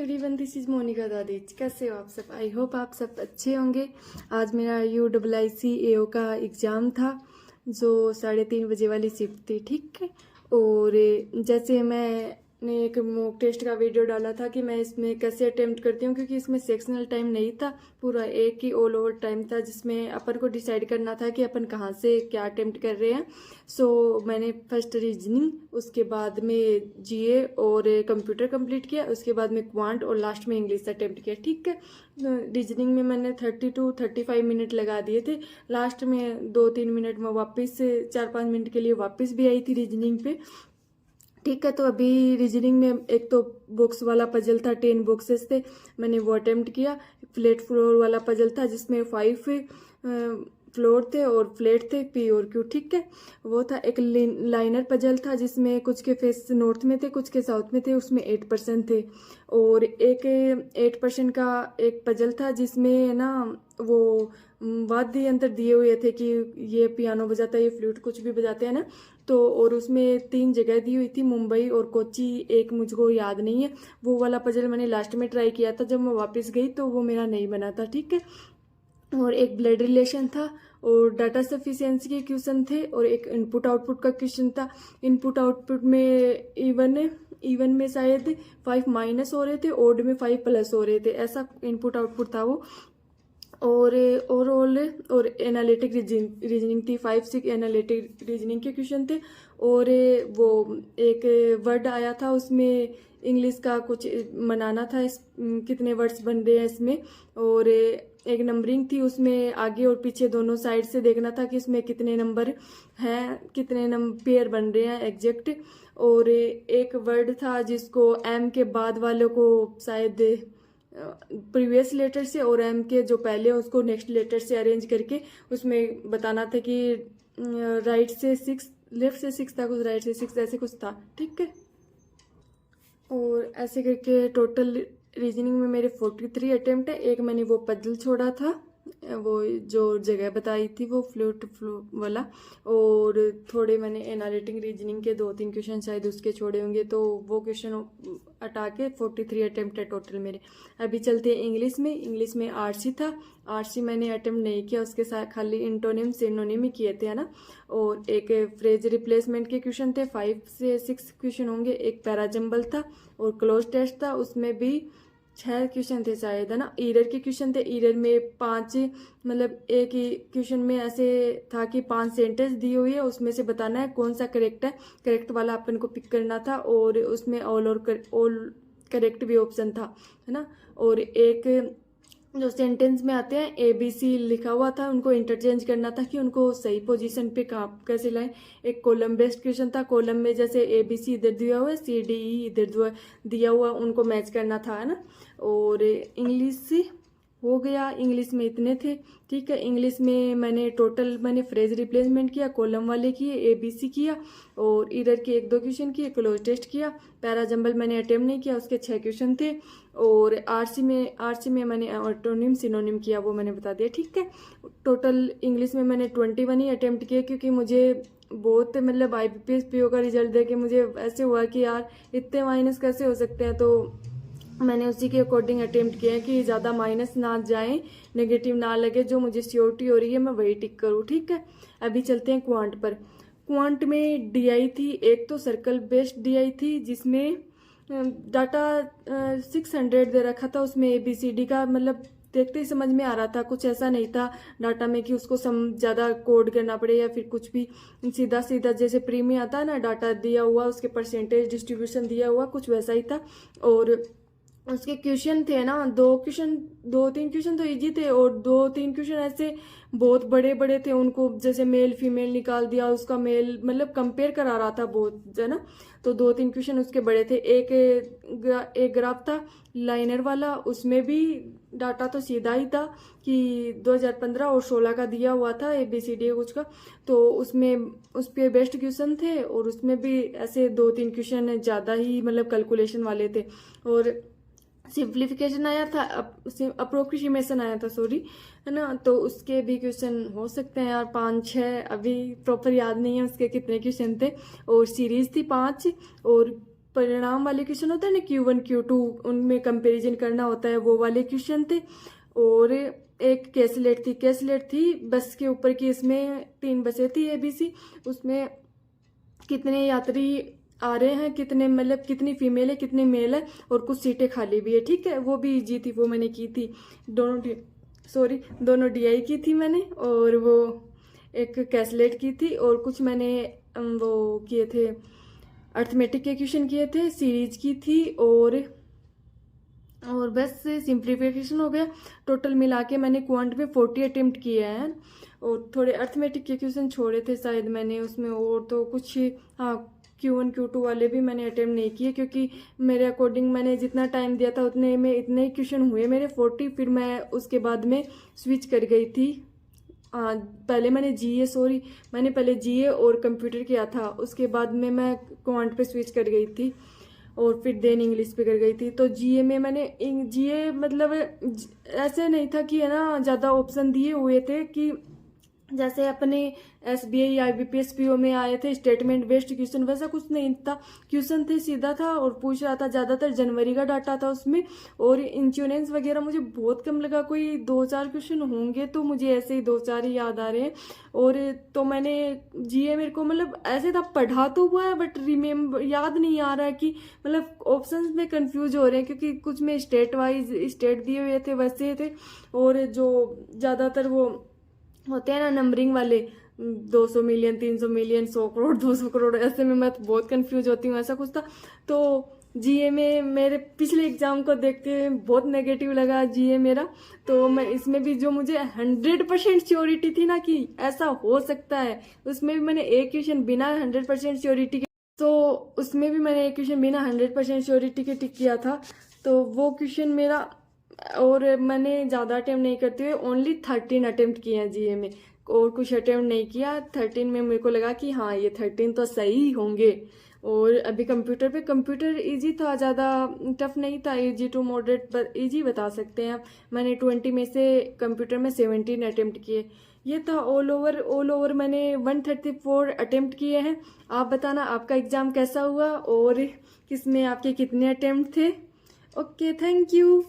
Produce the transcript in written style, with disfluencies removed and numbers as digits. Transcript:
Everyone, this is Monika दादी। कैसे हो आप सब? आई होप आप सब अच्छे होंगे। आज मेरा UIIC AO का एग्ज़ाम था जो 3:30 बजे वाली शिफ्ट थी, ठीक है। और जैसे मैंने एक मॉक टेस्ट का वीडियो डाला था कि मैं इसमें कैसे अटेम्प्ट करती हूँ, क्योंकि इसमें सेक्शनल टाइम नहीं था, पूरा एक ही ऑल ओवर टाइम था जिसमें अपन को डिसाइड करना था कि अपन कहाँ से क्या अटेम्प्ट कर रहे हैं। सो मैंने फर्स्ट रीजनिंग, उसके बाद में GA और कंप्यूटर कंप्लीट किया, उसके बाद में क्वांट और लास्ट में इंग्लिश अटेम्प्ट किया, ठीक है। रीजनिंग में मैंने 30 to 35 मिनट लगा दिए थे। लास्ट में 2-3 मिनट में वापस 4-5 मिनट के लिए वापस भी आई थी रीजनिंग पे, ठीक है। तो अभी रीजनिंग में एक तो बॉक्स वाला पजल था, 10 बॉक्सेस थे, मैंने वो अटेम्प्ट किया। फ्लैट फ्लोर वाला पजल था जिसमें 5 फ्लोर थे और फ्लैट थे, P और Q, ठीक है, वो था। एक लाइनर पजल था जिसमें कुछ के फेस नॉर्थ में थे, कुछ के साउथ में थे, उसमें 8% थे। और एक 8% का एक पजल था जिसमें ना वो वाद्य यंत्र दिए हुए थे कि ये पियानो बजाता है, ये फ्लूट, कुछ भी बजाते हैं ना, तो। और उसमें 3 जगह दी हुई थी, मुंबई और कोच्चि, एक मुझको याद नहीं है। वो वाला पजल मैंने लास्ट में ट्राई किया था, जब मैं वापस गई तो वो मेरा नहीं बना था, ठीक है। और एक ब्लड रिलेशन था और डाटा सफिशिएंसी के क्वेश्चन थे और एक इनपुट आउटपुट का क्वेश्चन था। इनपुट आउटपुट में इवन में शायद 5 माइनस हो रहे थे, ओड में 5 प्लस हो रहे थे, ऐसा इनपुट आउटपुट था वो। और ओवरऑल और एनालिटिक रीजनिंग थी, 5-6 एनालिटिक रीजनिंग के क्वेश्चन थे। और वो एक वर्ड आया था उसमें, इंग्लिश का कुछ बनाना था, कितने वर्ड्स बन रहे हैं इसमें। और एक नंबरिंग थी, उसमें आगे और पीछे दोनों साइड से देखना था कि इसमें कितने नंबर हैं, कितने पेयर बन रहे हैं एग्जैक्ट। और एक वर्ड था जिसको M के बाद वालों को शायद प्रीवियस लेटर से और M के जो पहले उसको नेक्स्ट लेटर से अरेंज करके उसमें बताना था कि राइट से 6, लेफ्ट से 6 था, कुछ राइट से 6, ऐसे कुछ था, ठीक है। और ऐसे करके टोटल रीजनिंग में मेरे 43 अटेम्प्ट है। एक मैंने वो पजल छोड़ा था, वो जो जगह बताई थी वो फ्लूट वाला, और थोड़े मैंने एनालिटिक रीजनिंग के 2-3 क्वेश्चन शायद उसके छोड़े होंगे, तो वो क्वेश्चन हटा के 43 अटेम्प्ट है टोटल मेरे। अभी चलते हैं इंग्लिश में। इंग्लिश में आरसी था, आरसी मैंने अटेम्प्ट नहीं किया, उसके साथ खाली इंटोनिम सिनोनिम ही किए थे, है ना। और एक फ्रेज रिप्लेसमेंट के क्वेश्चन थे, 5 से 6 क्वेश्चन होंगे। एक पैराजम्बल था और क्लोज टेस्ट था, उसमें भी 6 क्वेश्चन थे शायद, है ना। ईरर के क्वेश्चन थे, ईरर में 5, मतलब एक ही क्वेश्चन में ऐसे था कि 5 सेंटेंस दी हुई है, उसमें से बताना है कौन सा करेक्ट है, करेक्ट वाला अपन को पिक करना था। और उसमें ऑल करेक्ट भी ऑप्शन था, है ना। और एक जो सेंटेंस में आते हैं ABC लिखा हुआ था, उनको इंटरचेंज करना था कि उनको सही पोजीशन पे कहाँ कैसे लाएं। एक कॉलम बेस्ड क्वेश्चन था, कॉलम में जैसे ABC इधर दिया हुआ है, CDE इधर दिया हुआ, उनको मैच करना था, है ना। और इंग्लिश हो गया, इंग्लिश में इतने थे, ठीक है। इंग्लिश में मैंने फ्रेज रिप्लेसमेंट किया, कॉलम वाले किए, ABC किया, और इधर के 1-2 क्वेश्चन किए, क्लोज टेस्ट किया। पैराजम्बल मैंने अटेम्प्ट नहीं किया, उसके 6 क्वेश्चन थे। और आरसी में मैंने ऑटोनिम सिनोनिम किया, वो मैंने बता दिया, ठीक है। टोटल इंग्लिश में मैंने 21 ही अटेम्प्ट किए, क्योंकि मुझे बहुत मतलब IBPS PO का रिजल्ट दे के मुझे ऐसे हुआ कि यार इतने माइनस कैसे हो सकते हैं, तो मैंने उसी के अकॉर्डिंग अटेम्प्ट किया कि ज़्यादा माइनस ना जाए, नेगेटिव ना लगे, जो मुझे श्योरिटी हो रही है मैं वही टिक करूँ, ठीक है। अभी चलते हैं क्वांट पर। क्वांट में DI थी, एक तो सर्कल बेस्ड DI थी जिसमें डाटा 600 दे रखा था, उसमें ABCD का मतलब देखते ही समझ में आ रहा था, कुछ ऐसा नहीं था डाटा में कि उसको ज़्यादा कोड करना पड़े या फिर कुछ भी, सीधा सीधा जैसे प्री में आता है ना, डाटा दिया हुआ, उसके परसेंटेज डिस्ट्रीब्यूशन दिया हुआ, कुछ वैसा ही था। और उसके क्वेश्चन थे ना, 2-3 क्वेश्चन तो इजी थे, और 2-3 क्वेश्चन ऐसे बहुत बड़े बड़े थे, उनको जैसे मेल फीमेल निकाल दिया, उसका मेल मतलब कंपेयर करा रहा था बहुत, है ना। तो 2-3 क्वेश्चन उसके बड़े थे। एक ग्राफ था लाइनर वाला, उसमें भी डाटा तो सीधा ही था कि 2015 और 16 का दिया हुआ था, ABCD कुछ का, तो उसमें उस पर बेस्ट क्वेश्चन थे, और उसमें भी ऐसे 2-3 क्वेश्चन ज़्यादा ही मतलब कैलकुलेशन वाले थे। और सिंप्लीफिकेशन आया था, अप्रोक्सीमेशन आया था, सॉरी, है ना। तो उसके भी क्वेश्चन हो सकते हैं यार 5-6, अभी प्रॉपर याद नहीं है उसके कितने क्वेश्चन थे। और सीरीज थी 5, और परिणाम वाले क्वेश्चन होता है ना, Q1 Q2, उनमें कंपैरिजन करना होता है, वो वाले क्वेश्चन थे। और एक कैसलेट थी बस के ऊपर की, इसमें 3 बसें थी ABC, उसमें कितने यात्री आ रहे हैं, कितने मतलब कितनी फीमेल है कितने मेल है, और कुछ सीटें खाली भी है, ठीक है। वो भी इजी थी, वो मैंने की थी। दोनों DI की थी मैंने, और वो एक कैसलेट की थी, और कुछ मैंने वो किए थे, अर्थमेटिक के क्वेश्चन किए थे, सीरीज की थी, और बस सिंप्लीफिकेशन हो गया। टोटल मिला के मैंने क्वांट में 40 अटेम्प्ट किए हैं, और थोड़े अर्थमेटिक के क्वेश्चन छोड़े थे शायद मैंने उसमें, और तो कुछ हाँ Q1 Q2 वाले भी मैंने अटेम्प्ट नहीं किए, क्योंकि मेरे अकॉर्डिंग मैंने जितना टाइम दिया था उतने में इतने ही क्वेश्चन हुए मेरे 40, फिर मैं उसके बाद में स्विच कर गई थी। पहले मैंने पहले GA और कंप्यूटर किया था, उसके बाद में मैं क्वांट पे स्विच कर गई थी, और फिर देन इंग्लिश पे कर गई थी। तो GA में मैंने GA मतलब ऐसे नहीं था कि है ना ज़्यादा ऑप्शन दिए हुए थे, कि जैसे अपने SBI IBPS PO में आए थे स्टेटमेंट बेस्ड क्वेश्चन, वैसा कुछ नहीं था। क्वेश्चन थे सीधा था, और पूछ रहा था ज़्यादातर जनवरी का डाटा था उसमें, और इंश्योरेंस वगैरह मुझे बहुत कम लगा, कोई 2-4 क्वेश्चन होंगे, तो मुझे ऐसे ही 2-4 ही याद आ रहे हैं। और तो मैंने GA मेरे को मतलब ऐसे था, पढ़ा तो हुआ है बट याद नहीं आ रहा है, कि मतलब ऑप्शंस में कंफ्यूज हो रहे हैं, क्योंकि कुछ में स्टेट वाइज स्टेट दिए हुए थे वैसे थे, और जो ज़्यादातर वो होते हैं ना नंबरिंग वाले, 200 मिलियन 300 मिलियन 100 करोड़ 200 करोड़, ऐसे में मैं तो बहुत कंफ्यूज होती हूँ, ऐसा कुछ था। तो GA में मेरे पिछले एग्जाम को देखते हुए बहुत नेगेटिव लगा GA मेरा। तो मैं इसमें भी जो मुझे 100% श्योरिटी थी ना कि ऐसा हो सकता है, उसमें भी मैंने एक क्वेश्चन बिना 100% श्योरिटी के, तो उसमें भी मैंने एक क्वेश्चन बिना 100% श्योरिटी के टिक किया था। तो वो क्वेश्चन मेरा, और मैंने ज़्यादा अटेम्प्ट नहीं करते हुए ओनली 13 अटेम्प्ट किए हैं GA में, और कुछ अटेम्प्ट नहीं किया। 13 में मेरे को लगा कि हाँ ये 13 तो सही होंगे। और अभी कंप्यूटर इजी था, ज़्यादा टफ नहीं था, इजी टू मॉडरेट इजी बता सकते हैं। मैंने 20 में से कंप्यूटर में 17 अटेम्प्ट किए। ये था ऑल ओवर मैंने 134 अटेम्प्ट किए हैं। आप बताना आपका एग्ज़ाम कैसा हुआ, और किसमें आपके कितने अटेम्प्ट थे। Okay, thank you.